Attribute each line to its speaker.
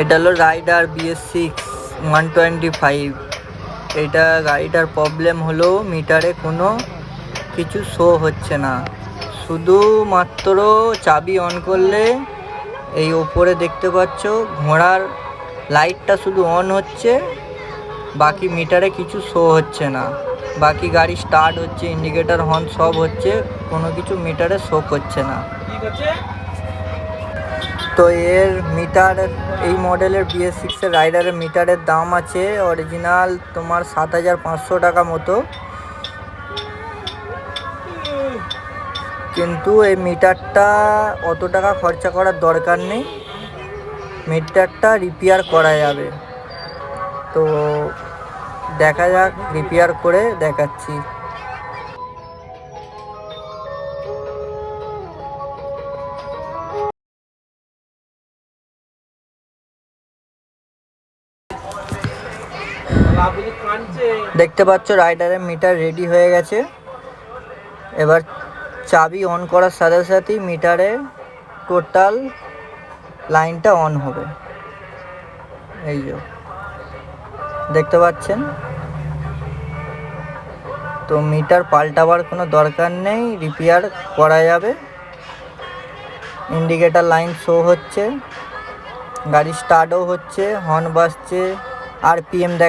Speaker 1: এটা হলো rider BS6 125। এটা গাড়িটার প্রবলেম হলো মিটারে কোনো কিছু শো হচ্ছে না, শুধুমাত্র চাবি অন করলে এই ওপরে দেখতে পাচ্ছ ঘোড়ার লাইটটা শুধু অন হচ্ছে, বাকি মিটারে কিছু শো হচ্ছে না। বাকি গাড়ি স্টার্ট হচ্ছে, ইন্ডিকেটার হর্ন সব হচ্ছে, কোনো কিছু মিটারে শো করছে না। তো এর মিটার, এই মডেলের BS6 এর রাইডারের মিটারের দাম আছে অরিজিনাল তোমার 7500 টাকা মতো, কিন্তু এই মিটারটা অত টাকা খরচা করার দরকার নেই, মিটারটা রিপেয়ার করা যাবে। তো দেখা যাক, রিপেয়ার করে দেখাচ্ছি। দেখতে পাচ্ছ রাইডারের মিটার রেডি হয়ে গেছে। এবার চাবি অন করার সাথে সাথেই মিটারে টোটাল লাইনটা অন হবে। এই যে দেখতে পাচ্ছেন। তো মিটার পাল্টাবার কোনো দরকার নেই, রিপেয়ার করা যাবে। ইন্ডিকেটার লাইন শো হচ্ছে, গাড়ি স্টার্টও হচ্ছে, হর্ন বাজছে, RPM দেখ